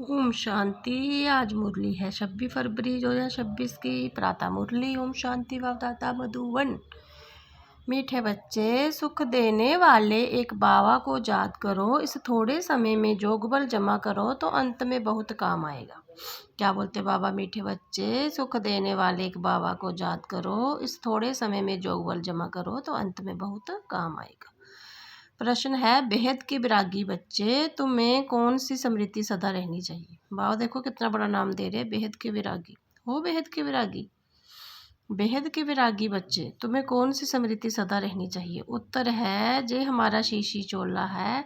ओम शांति। आज मुरली है 26 फरवरी 2026 की प्रातः मुरली। ओम शांति भवदाता मधुवन। मीठे बच्चे, सुख देने वाले एक बाबा को याद करो। इस थोड़े समय में जोग बल जमा करो तो अंत में बहुत काम आएगा। क्या बोलते बाबा? मीठे बच्चे, सुख देने वाले एक बाबा को याद करो। इस थोड़े समय में जोग बल जमा करो तो अंत में बहुत काम आएगा। प्रश्न है, बेहद के विरागी बच्चे, तुम्हें कौन सी स्मृति सदा रहनी चाहिए? बाबा देखो कितना बड़ा नाम दे रहे, बेहद के विरागी हो। बेहद के विरागी, बेहद के विरागी बच्चे, तुम्हें कौन सी स्मृति सदा रहनी चाहिए? उत्तर है, जे हमारा शीशी चोला है,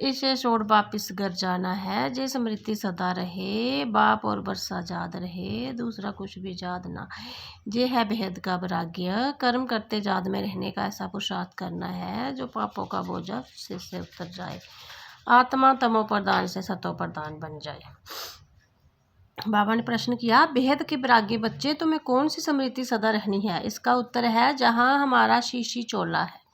इसे छोड़ वापिस घर जाना है। जे स्मृति सदा रहे, बाप और बरसा याद रहे, दूसरा कुछ भी याद ना। जे है बेहद का वैराग्य, कर्म करते याद में रहने का ऐसा पुरुषार्थ करना है जो पापों का बोझा सिर से उतर जाए, आत्मा तमो प्रदान से सतो प्रदान बन जाए। बाबा ने प्रश्न किया, बेहद के वैराग्य बच्चे, तुम्हें कौन सी स्मृति सदा रहनी है? इसका उत्तर है, जहाँ हमारा शीशी चोला है।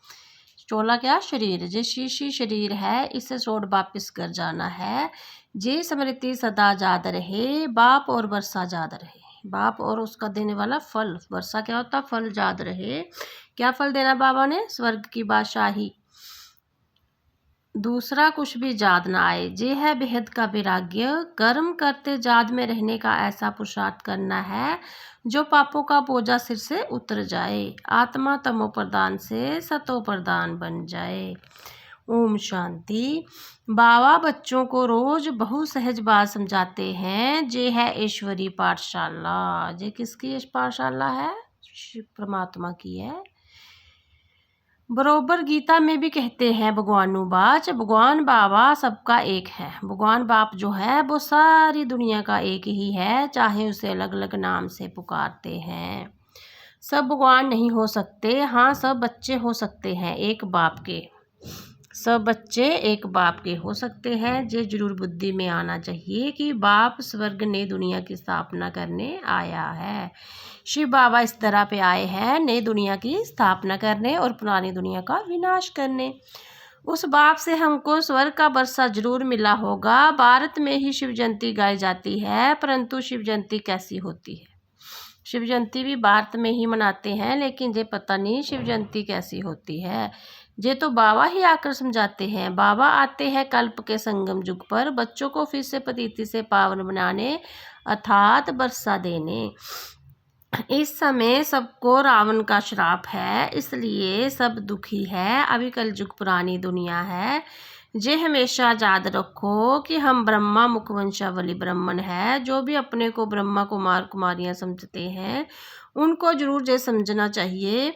चोला क्या? शरीर। जे शीशी शरीर है, इसे छोड़ वापिस घर जाना है। जे स्मृति सदा याद रहे, बाप और वर्षा याद रहे, बाप और उसका देने वाला फल। वर्षा क्या होता? फल याद रहे। क्या फल देना बाबा ने? स्वर्ग की बादशाही, दूसरा कुछ भी याद ना आए। जे है बेहद का वैराग्य, कर्म करते याद में रहने का ऐसा पुरुषार्थ करना है जो पापों का बोझा सिर से उतर जाए, आत्मा तमो प्रदान से सतो प्रदान बन जाए। ओम शांति। बाबा बच्चों को रोज बहुत सहज बात समझाते हैं। जे है ईश्वरी पाठशाला। जे किसकी पाठशाला है? शिव परमात्मा की है। बरोबर गीता में भी कहते हैं भगवानु बाच, भगवान बाबा सबका एक है। भगवान बाप जो है वो सारी दुनिया का एक ही है, चाहे उसे अलग अलग नाम से पुकारते हैं। सब भगवान नहीं हो सकते, हाँ सब बच्चे हो सकते हैं एक बाप के। सब बच्चे एक बाप के हो सकते हैं। जे जरूर बुद्धि में आना चाहिए कि बाप स्वर्ग ने दुनिया की स्थापना करने आया है। शिव बाबा इस तरह पे आए हैं नई दुनिया की स्थापना करने और पुरानी दुनिया का विनाश करने। उस बाप से हमको स्वर्ग का वर्षा जरूर मिला होगा। भारत में ही शिव जयंती गाई जाती है, परंतु शिव जयंती कैसी होती है? शिव जयंती भी भारत में ही मनाते हैं, लेकिन ये पता नहीं शिव जयंती कैसी होती है। ये तो बाबा ही आकर समझाते हैं। बाबा आते हैं कल्प के संगम युग पर, बच्चों को फिर से पतिति से पावन बनाने, अर्थात वर्षा देने। इस समय सबको रावण का श्राप है, इसलिए सब दुखी है। अभी कल युग पुरानी दुनिया है। जे हमेशा याद रखो कि हम ब्रह्मा मुखवंशावली ब्राह्मण है। जो भी अपने को ब्रह्मा कुमार कुमारियां समझते हैं, उनको जरूर ये समझना चाहिए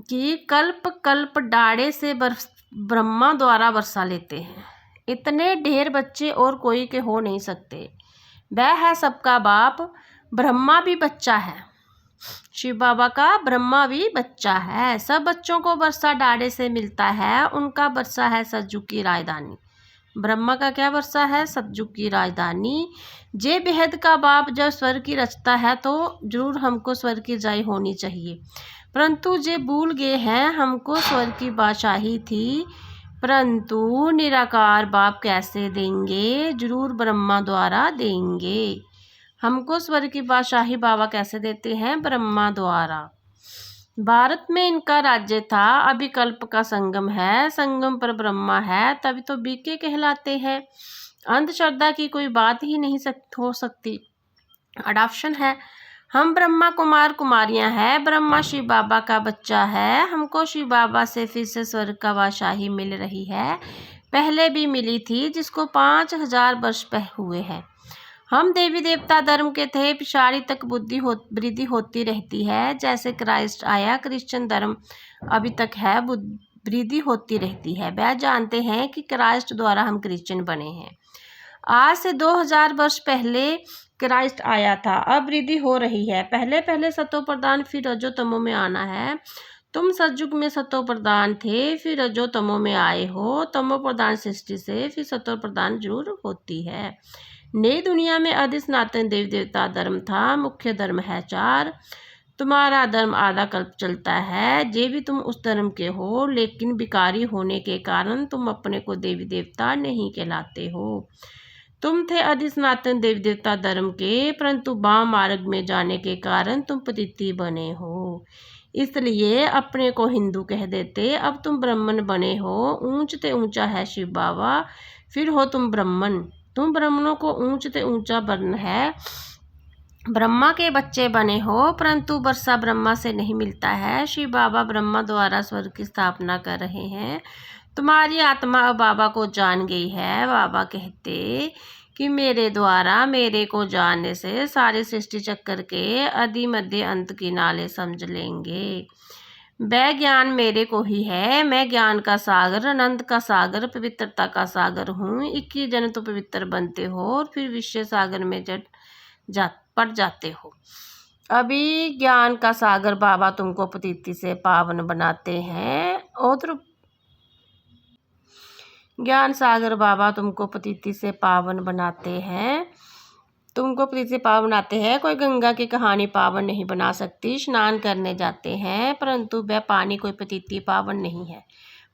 कि कल्प कल्प डाड़े से ब्रह्मा द्वारा वर्षा लेते हैं। इतने ढेर बच्चे और कोई के हो नहीं सकते। वह है सबका बाप। ब्रह्मा भी बच्चा है, शिव बाबा का ब्रह्मा भी बच्चा है। सब बच्चों को वर्षा डाड़े से मिलता है। उनका वर्षा है सतयुग की राजधानी। ब्रह्मा का क्या वर्षा है? सतयुग की राजधानी। जे बेहद का बाप जब स्वर्ग की रचता है तो जरूर हमको स्वर्ग की जाई होनी चाहिए, परंतु जे भूल गए हैं हमको स्वर्ग की बादशाही थी, परंतु निराकार बाप कैसे देंगे? जरूर ब्रह्मा द्वारा देंगे। हमको स्वर्ग की बादशाही बाबा कैसे देते हैं? ब्रह्मा द्वारा। भारत में इनका राज्य था। अभी कल्प का संगम है, संगम पर ब्रह्मा है, तभी तो बीके कहलाते हैं। अंधश्रद्धा की कोई बात ही नहीं हो सकती। अडॉप्शन है। हम ब्रह्मा कुमार कुमारियां हैं। ब्रह्मा शिव बाबा का बच्चा है। हमको शिव बाबा से फिर से स्वर्ग का बादशाही मिल रही है। पहले भी मिली थी, जिसको 5000 वर्ष हुए हैं। हम देवी देवता धर्म के थे, पिछाड़ी तक वृद्धि होती रहती है। जैसे क्राइस्ट आया, क्रिश्चियन धर्म अभी तक है, वृद्धि होती रहती है। वह जानते हैं कि क्राइस्ट द्वारा हम क्रिश्चियन बने हैं। आज से 2000 वर्ष पहले क्राइस्ट आया था, अब वृद्धि हो रही है। पहले पहले सतो प्रदान, फिर रजो तमो में आना है। तुम सतयुग में सतो प्रदान थे, फिर रजो तमो में आए हो। तमो प्रदान सृष्टि से फिर सतो प्रदान जरूर होती है। नई दुनिया में आदि सनातन देवी देवता धर्म था। मुख्य धर्म है 4। तुम्हारा धर्म आधा कल्प चलता है। जे भी तुम उस धर्म के हो, लेकिन विकारी होने के कारण तुम अपने को देवी देवता नहीं कहलाते हो। तुम थे आदि सनातन देवी देवता धर्म के, परंतु वाम मार्ग में जाने के कारण तुम पतिती बने हो। इसलिए अपने को हिंदू कह देते, अब तुम ब्राह्मण बने हो। ऊंच ते ऊंचा है शिव बाबा, फिर हो तुम ब्राह्मण। तुम ब्राह्मणों को ऊंच ते ऊंचा वर्ण है। ब्रह्मा के बच्चे बने हो, परंतु वर्षा ब्रह्मा से नहीं मिलता है। शिव बाबा ब्रह्मा द्वारा स्वर्ग की स्थापना कर रहे हैं। तुम्हारी आत्मा अब बाबा को जान गई है। बाबा कहते कि मेरे द्वारा मेरे को जानने से सारे सृष्टि चक्कर के आदि मध्य अंत की नाले समझ लेंगे। वह ज्ञान मेरे को ही है। मैं ज्ञान का सागर, आनंद का सागर, पवित्रता का सागर हूँ। 21 जन तो पवित्र बनते हो और फिर विश्व सागर में पड़ जाते हो। अभी ज्ञान का सागर बाबा तुमको पतिती से पावन बनाते हैं। और ज्ञान सागर बाबा तुमको पतिती से पावन बनाते हैं। तुमको पतिती से पावन बनाते हैं। कोई गंगा की कहानी पावन नहीं बना सकती। स्नान करने जाते हैं, परंतु वह पानी कोई पतिती पावन नहीं है।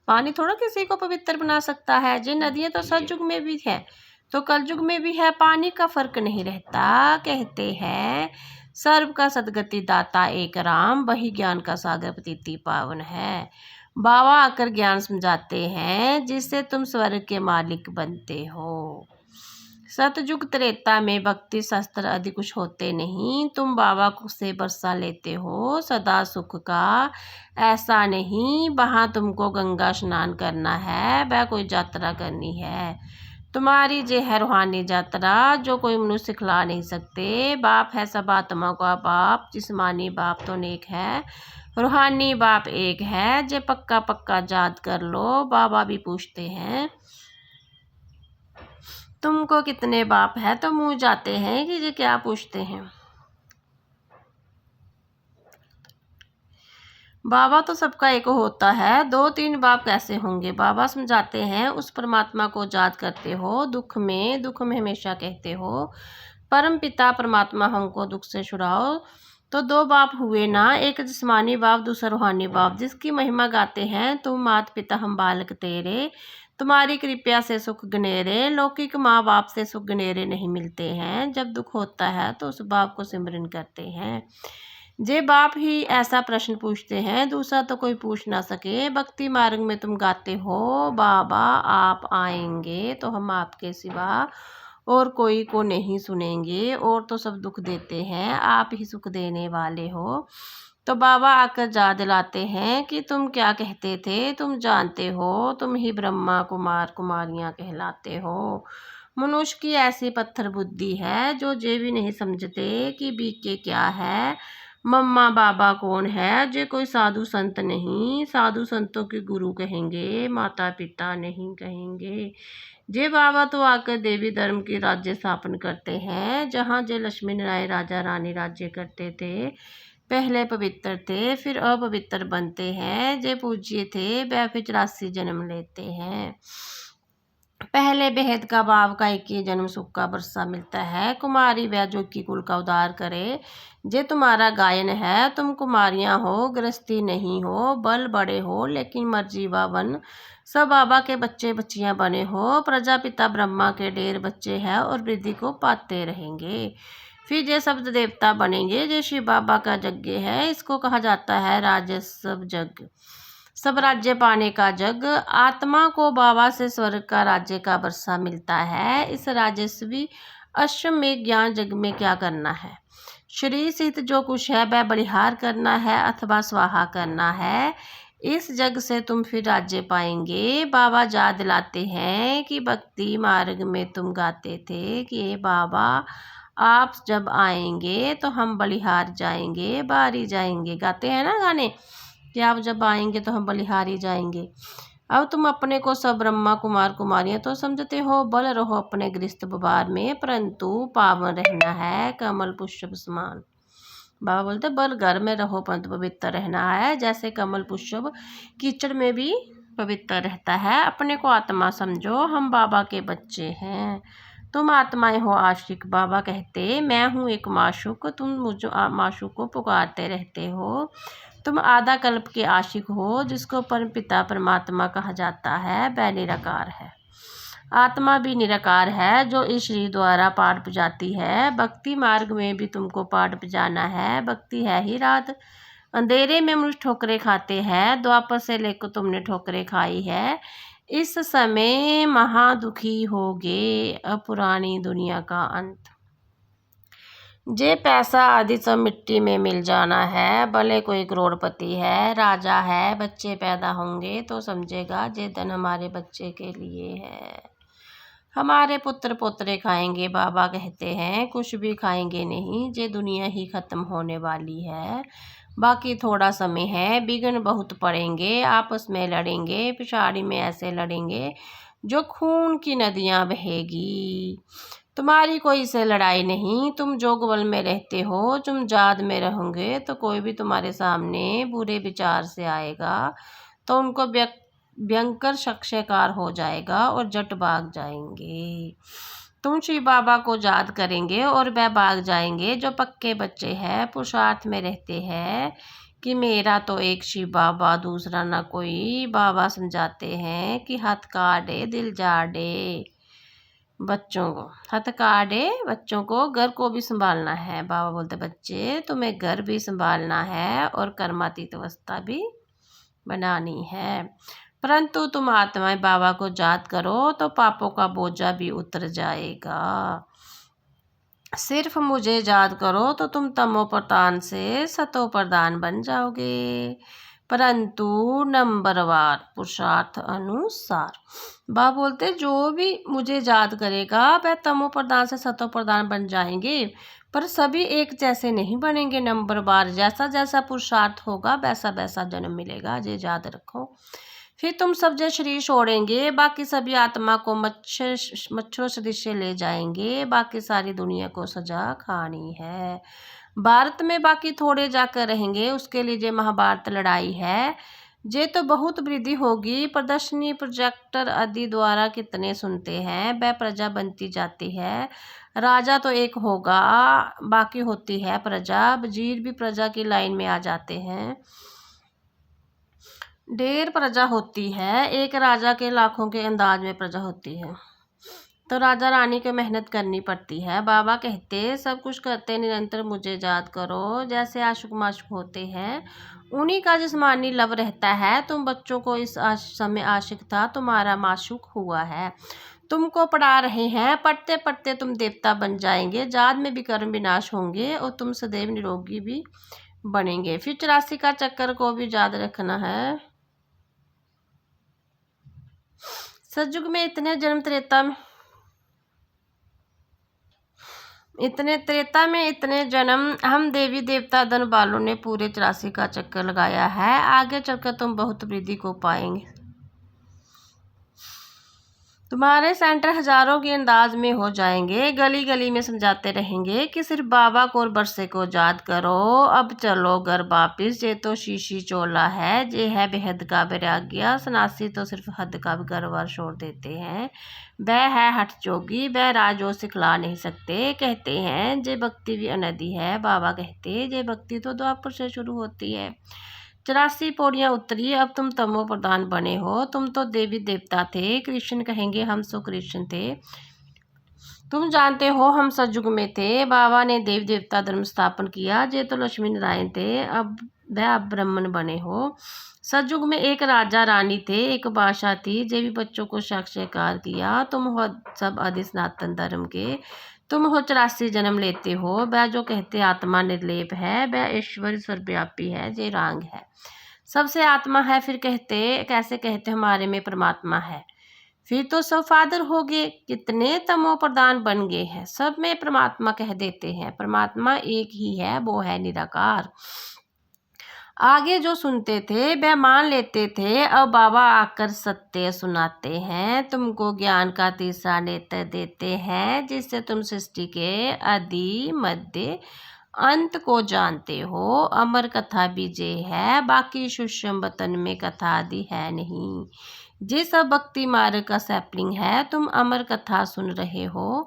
पानी थोड़ा किसी को पवित्र बना सकता है। जी नदियाँ तो सतयुग में भी है तो कलयुग में भी है, पानी का फर्क नहीं रहता। कहते हैं सर्व का सदगति दाता एक राम, वही ज्ञान का सागर पतिती पावन है। बाबा आकर ज्ञान समझाते हैं, जिससे तुम स्वर्ग के मालिक बनते हो। सतयुग त्रेता में भक्ति शास्त्र आदि कुछ होते नहीं। तुम बाबा से बरसा लेते हो सदा सुख का। ऐसा नहीं, वहाँ तुमको गंगा स्नान करना है, वह कोई यात्रा करनी है। तुम्हारी जे है रूहानी यात्रा, जो कोई मनुष्य सिखला नहीं सकते। बाप है सब आत्मा का बाप, जिस्मानी बाप तो नेक है, रूहानी बाप एक है। जे पक्का पक्का याद कर लो। बाबा भी पूछते हैं तुमको कितने बाप है, तो मुँह जाते हैं कि ये क्या पूछते हैं। बाबा तो सबका एक होता है, 2-3 बाप कैसे होंगे। बाबा समझाते हैं उस परमात्मा को याद करते हो दुख में हमेशा कहते हो परम पिता परमात्मा हमको दुख से छुड़ाओ। तो 2 बाप हुए ना, एक जिस्मानी बाप दूसरा रूहानी बाप, जिसकी महिमा गाते हैं तुम मात पिता हम बालक तेरे, तुम्हारी कृपा से सुख गनेरे। लौकिक माँ बाप से सुख गनेरे नहीं मिलते हैं। जब दुख होता है तो उस बाप को सिमरन करते हैं। जे बाप ही ऐसा प्रश्न पूछते हैं, दूसरा तो कोई पूछ ना सके। भक्ति मार्ग में तुम गाते हो बाबा आप आएंगे तो हम आपके सिवा और कोई को नहीं सुनेंगे, और तो सब दुख देते हैं, आप ही सुख देने वाले हो। तो बाबा आकर याद दिलाते हैं कि तुम क्या कहते थे, तुम जानते हो, तुम ही ब्रह्मा कुमार कुमारियाँ कहलाते हो। मनुष्य की ऐसी पत्थर बुद्धि है जो ये भी नहीं समझते कि बीके क्या है, मम्मा बाबा कौन है। जे कोई साधु संत नहीं, साधु संतों के गुरु कहेंगे, माता पिता नहीं कहेंगे। जे बाबा तो आकर देवी धर्म की राज्य स्थापन करते हैं, जहाँ जे लक्ष्मी नारायण राजा रानी राज्य करते थे। पहले पवित्र थे फिर अपवित्र बनते हैं। जे पूज्य थे वह फिर 84 जन्म लेते हैं। पहले बेहद का भाव का 21 जन्म सुख का वर्षा मिलता है। कुमारी वह जो की कुल का उद्धार करे। जे तुम्हारा गायन है, तुम कुमारियाँ हो, गृहस्थी नहीं हो, बल बड़े हो लेकिन मर्जी व वन। सब बाबा के बच्चे बच्चियाँ बने हो। प्रजापिता ब्रह्मा के ढेर बच्चे हैं और वृद्धि को पाते रहेंगे। फिर ये शब्द देवता बनेंगे। जे शिव बाबा का यज्ञ है, इसको कहा जाता है राजस्व यज्ञ, सब राज्य पाने का जग। आत्मा को बाबा से स्वर्ग का राज्य का वर्षा मिलता है। इस राजस्वी अश्वमेध ज्ञान जग में क्या करना है। शरीर सहित जो कुछ है वह बलिहार करना है अथवा स्वाहा करना है। इस जग से तुम फिर राज्य पाएंगे। बाबा याद दिलाते हैं कि भक्ति मार्ग में तुम गाते थे कि ये बाबा आप जब आएंगे तो हम बलिहार जाएंगे, बारी जाएंगे। गाते हैं ना गाने कि आप जब आएंगे तो हम बलिहारी जाएंगे। अब तुम अपने को सब ब्रह्मा कुमार कुमारियाँ तो समझते हो। बल रहो अपने गृहस्थ व्यवहार में, परंतु पावन रहना है कमल पुष्प समान। बाबा बोलते बल घर में रहो परंतु पवित्र रहना है, जैसे कमल पुष्प कीचड़ में भी पवित्र रहता है। अपने को आत्मा समझो, हम बाबा के बच्चे हैं, तुम आत्माएं हो आशिक। बाबा कहते मैं हूँ एक माशूक, तुम मुझे माशूक को पुकारते रहते हो। तुम आधा कल्प के आशिक हो, जिसको परमपिता परमात्मा कहा जाता है, वह निराकार है। आत्मा भी निराकार है जो इस शरीर द्वारा पाठ बजाती है। भक्ति मार्ग में भी तुमको पाठ बजाना है। भक्ति है ही रात, अंधेरे में मुझ ठोकरें खाते हैं। द्वापर से लेकर तुमने ठोकरें खाई है। इस समय महादुखी होगे, अब पुरानी दुनिया का अंत। जे पैसा आदि सब मिट्टी में मिल जाना है। भले कोई करोड़पति है, राजा है, बच्चे पैदा होंगे तो समझेगा जे धन हमारे बच्चे के लिए है। हमारे पुत्र पोतरे खाएंगे, बाबा कहते हैं कुछ भी खाएंगे नहीं, जे दुनिया ही खत्म होने वाली है। बाकी थोड़ा समय है, बिघन बहुत पड़ेंगे, आपस में लड़ेंगे, पिछाड़ी में ऐसे लड़ेंगे जो खून की नदियां बहेगी। तुम्हारी कोई से लड़ाई नहीं, तुम जोगबल में रहते हो। तुम जाद में रहोगे तो कोई भी तुम्हारे सामने बुरे विचार से आएगा तो उनको भयंकर शख्सकार हो जाएगा और जट भाग जाएंगे। तुम शिव बाबा को याद करेंगे और वह भाग जाएंगे। जो पक्के बच्चे हैं, पुरुषार्थ में रहते हैं कि मेरा तो एक शिव बाबा, दूसरा ना कोई। बाबा समझाते हैं कि हथ काटे दिल जाड़े, बच्चों को हथ काटे, बच्चों को घर को भी संभालना है। बाबा बोलते बच्चे तुम्हें घर भी संभालना है और कर्मातीत अवस्था भी बनानी है। परंतु तुम आत्माएं बाबा को याद करो तो पापों का बोझा भी उतर जाएगा। सिर्फ मुझे याद करो तो तुम तमो प्रधान से सतो प्रधान बन जाओगे, परंतु नंबरवार पुरुषार्थ अनुसार। बाबा बोलते जो भी मुझे याद करेगा वह तमो प्रधान से सतो प्रधान बन जाएंगे, पर सभी एक जैसे नहीं बनेंगे। नंबरवार जैसा जैसा पुरुषार्थ होगा वैसा वैसा जन्म मिलेगा, ये याद रखो। फिर तुम सब जो शरीर छोड़ेंगे, बाकी सभी आत्मा को मच्छरों सदृश्य ले जाएंगे। बाकी सारी दुनिया को सजा खानी है। भारत में बाकी थोड़े जाकर रहेंगे, उसके लिए जो महाभारत लड़ाई है जे तो बहुत वृद्धि होगी। प्रदर्शनी प्रोजेक्टर आदि द्वारा कितने सुनते हैं, वह प्रजा बनती जाती है। राजा तो एक होगा, बाकी होती है प्रजा। वजीर भी प्रजा की लाइन में आ जाते हैं। ढेर प्रजा होती है, एक राजा के लाखों के अंदाज में प्रजा होती है, तो राजा रानी को मेहनत करनी पड़ती है। बाबा कहते सब कुछ करते निरंतर मुझे याद करो। जैसे आशुक माशुक होते हैं उन्हीं का जिस्मानी लव रहता है। तुम बच्चों को इस समय आशिक था, तुम्हारा माशुक हुआ है, तुमको पढ़ा रहे हैं। पढ़ते पढ़ते तुम देवता बन जाएंगे। जाद में भी कर्म विनाश होंगे और तुम सदैव निरोगी भी बनेंगे। फिर 84 का चक्कर को भी याद रखना है। सतयुग में इतने जन्म, त्रेता में इतने जन्म हम देवी देवता धन बालों ने पूरे 84 का चक्कर लगाया है। आगे चलकर तुम बहुत वृद्धि को पाएंगे। तुम्हारे सेंटर हजारों के अंदाज में हो जाएंगे। गली गली में समझाते रहेंगे कि सिर्फ बाबा को और बरसे को याद करो। अब चलो घर वापिस, ये तो शीशी चोला है, ये है बेहद का वैराग्य। सन्यासी तो सिर्फ हद का घर बार छोड़ देते हैं। वह है हठ जोगी, वह राजो सिखला नहीं सकते। कहते हैं जे भक्ति भी अनदी है। बाबा कहते जे भक्ति तो द्वापर से शुरू होती है। 84 पौड़ियाँ उतरी, अब तुम तमो प्रधान बने हो। तुम तो देवी देवता थे, कृष्ण कहेंगे हम सो कृष्ण थे। तुम जानते हो हम सतयुग में थे। बाबा ने देवी देवता धर्म स्थापन किया। जे तो लक्ष्मी नारायण थे, अब वह ब्राह्मण बने हो। सतयुग में एक राजा रानी थे, एक बादशाह थी, जे भी बच्चों को साक्षात्कार किया। तुम हो सब आदि सनातन धर्म के, तुम हो 84 जन्म लेते हो। वह जो कहते आत्मा निर्लेप है, वह ईश्वर सर्वव्यापी है, जे रांग है, सबसे आत्मा है। फिर कहते कैसे कहते हमारे में परमात्मा है। फिर तो सब फादर हो गए, कितने तमो प्रधान बन गए हैं। सब में परमात्मा कह देते हैं। परमात्मा एक ही है, वो है निराकार। आगे जो सुनते थे वह मान लेते थे। अब बाबा आकर सत्य सुनाते हैं, तुमको ज्ञान का तीसरा नेत्र देते हैं, जिससे तुम सृष्टि के आदि मध्य अंत को जानते हो। अमर कथा भी जे है, बाकी सूक्ष्म वतन में कथा आदि है नहीं। जे सब भक्ति मार्ग का सैपलिंग है, तुम अमर कथा सुन रहे हो।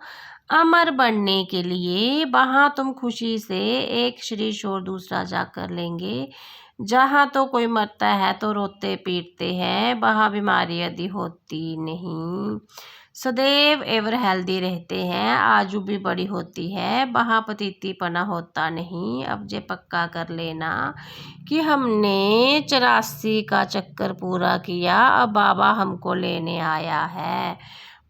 अमर बनने के लिए वहाँ तुम खुशी से एक शरीर छोड़ दूसरा जाकर लेंगे। जहाँ तो कोई मरता है तो रोते पीटते हैं, वहाँ बीमारी यदि होती नहीं। सदैव एवर हेल्दी रहते हैं। आजू भी बड़ी होती है, वहाँ पतीतीपना होता नहीं। अब जे पक्का कर लेना कि हमने 84 का चक्कर पूरा किया, अब बाबा हमको लेने आया है।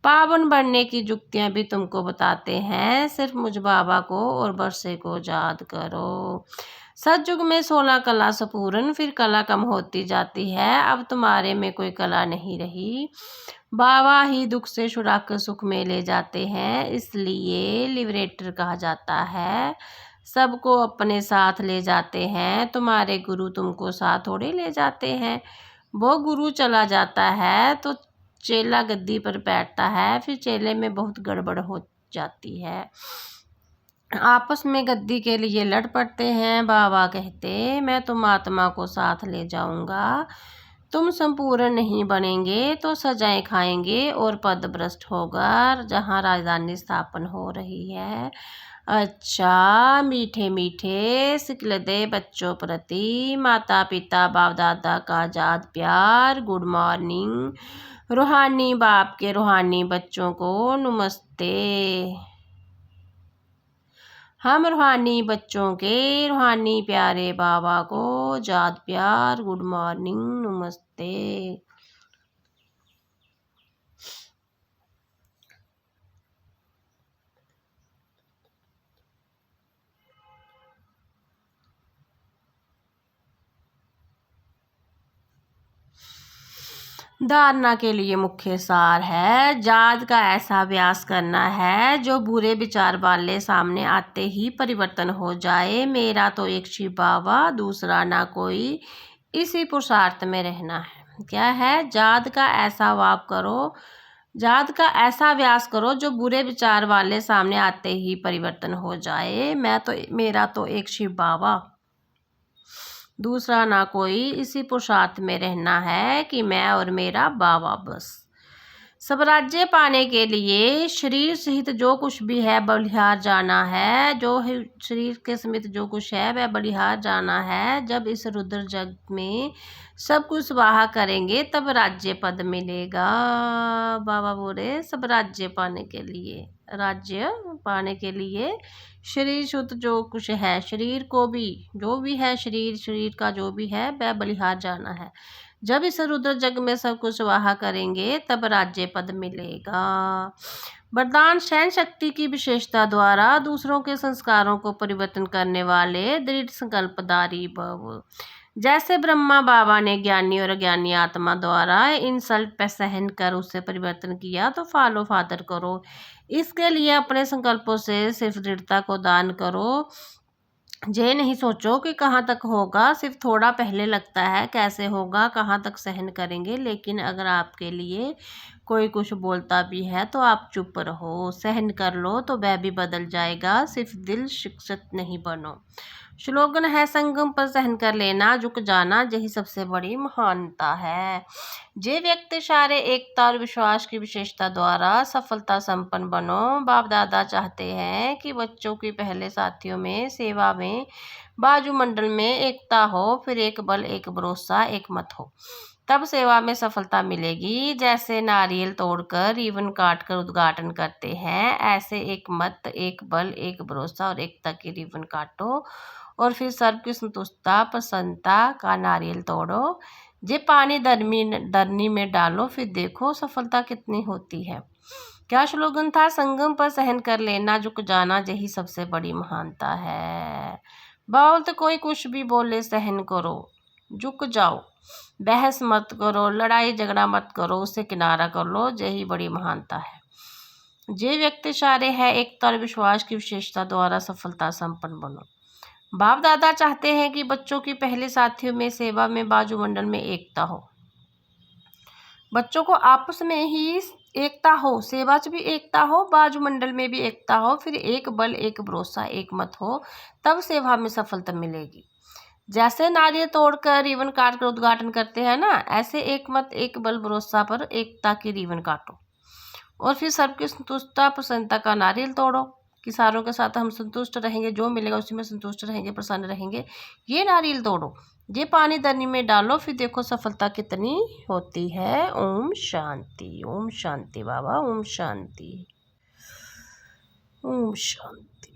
पावन बनने की जुक्तियाँ भी तुमको बताते हैं, सिर्फ मुझ बाबा को और बरसे को याद करो। सतयुग में 16 कला संपूर्ण, फिर कला कम होती जाती है। अब तुम्हारे में कोई कला नहीं रही। बाबा ही दुख से छुड़ाकर सुख में ले जाते हैं, इसलिए लिबरेटर कहा जाता है। सबको अपने साथ ले जाते हैं। तुम्हारे गुरु तुमको साथ थोड़े ले जाते हैं। वो गुरु चला जाता है तो चेला गद्दी पर बैठता है, फिर चेले में बहुत गड़बड़ हो जाती है। आपस में गद्दी के लिए लड़ पड़ते हैं। बाबा कहते, मैं तुम आत्मा को साथ ले जाऊंगा। तुम संपूर्ण नहीं बनेंगे तो सजाएं खाएंगे और पद भ्रष्ट होगा, जहाँ राजधानी स्थापन हो रही है। अच्छा, मीठे मीठे सिकलदे बच्चों प्रति माता पिता बाप दादा का जात प्यार। Good morning. रूहानी बाप के रूहानी बच्चों को नमस्ते। हम रूहानी बच्चों के रूहानी प्यारे बाबा को जात प्यार। गुड मॉर्निंग, नमस्ते। धारणा के लिए मुख्य सार है, जात का ऐसा अभ्यास करना है जो बुरे विचार वाले सामने आते ही परिवर्तन हो जाए। मेरा तो एक शिव बाबा, दूसरा ना कोई, इसी पुरुषार्थ में रहना है। क्या है? जात का ऐसा वाप करो, जात का ऐसा अभ्यास करो जो बुरे विचार वाले सामने आते ही परिवर्तन हो जाए। मेरा तो एक शिव बाबा, दूसरा ना कोई, इसी पुरुषार्थ में रहना है कि मैं और मेरा बाबा बस। सब राज्य पाने के लिए शरीर सहित जो कुछ भी है बलिहार जाना है। जो शरीर के समेत जो कुछ है वह बलिहार जाना है। जब इस रुद्र जग में सब कुछ स्वाहा करेंगे तब राज्य पद मिलेगा। बाबा बोले, सब राज्य पाने के लिए, राज्य पाने के लिए शरीर शुद्ध जो कुछ है, शरीर को भी जो भी है, शरीर का जो भी है वह बलिहार जाना है। जब इस रुद्र जग में सब कुछ स्वाहा करेंगे तब राज्य पद मिलेगा। वरदान सहन शक्ति की विशेषता द्वारा दूसरों के संस्कारों को परिवर्तन करने वाले दृढ़ संकल्पधारी भव। जैसे ब्रह्मा बाबा ने ज्ञानी और अज्ञानी आत्मा द्वारा इंसल्ट पे सहन कर उससे परिवर्तन किया, तो फॉलो फादर करो। इसके लिए अपने संकल्पों से सिर्फ दृढ़ता को दान करो। ये नहीं सोचो कि कहाँ तक होगा, सिर्फ थोड़ा पहले लगता है कैसे होगा, कहाँ तक सहन करेंगे। लेकिन अगर आपके लिए कोई कुछ बोलता भी है तो आप चुप रहो, सहन कर लो तो वह भी बदल जाएगा। सिर्फ दिल शिक्षित नहीं बनो। स्लोगन है, संगम पर सहन कर लेना, झुक जाना, यही सबसे बड़ी महानता है। जे व्यक्ति सारे एकता और विश्वास की विशेषता द्वारा सफलता संपन्न बनो। बाप दादा चाहते हैं कि बच्चों की पहले साथियों में, सेवा में, बाजुमंडल में एकता हो, फिर एक बल, एक भरोसा, एक मत हो, तब सेवा में सफलता मिलेगी। जैसे नारियल तोड़कर रिबन काटकर उद्घाटन करते हैं, ऐसे एक मत, एक बल, एक भरोसा और एकता की रिबन काटो और फिर सबकी संतुष्टता प्रसन्नता का नारियल तोड़ो। जे पानी दरनी में डालो, फिर देखो सफलता कितनी होती है। क्या स्लोगन था? संगम पर सहन कर लेना, झुक जाना, यही सबसे बड़ी महानता है। बोलते कोई कुछ भी बोले, सहन करो, झुक जाओ, बहस मत करो, लड़ाई झगड़ा मत करो, उससे किनारा कर लो, यही बड़ी महानता है। जे व्यक्ति सारे है एकता और विश्वास की विशेषता द्वारा सफलता संपन्न बनो। बाप दादा चाहते हैं कि बच्चों की पहले साथियों में, सेवा में, बाजुमंडल में एकता हो। बच्चों को आपस में ही एकता हो, सेवा से भी एकता हो, बाजुमंडल में भी एकता हो, फिर एक बल, एक भरोसा, एक मत हो, तब सेवा में सफलता मिलेगी। जैसे नारियल तोड़कर रिबन काट कर उद्घाटन करते हैं ना, ऐसे एक मत, एक बल, भरोसा पर एकता की रिबन काटो और फिर सबकी संतुष्टता प्रसन्नता का नारियल तोड़ो कि सारों के साथ हम संतुष्ट रहेंगे, जो मिलेगा उसी में संतुष्ट रहेंगे, प्रसन्न रहेंगे। ये नारियल तोड़ो ये पानी धरनी में डालो, फिर देखो सफलता कितनी होती है। ओम शांति, ओम शांति बाबा, ओम शांति, ओम शांति।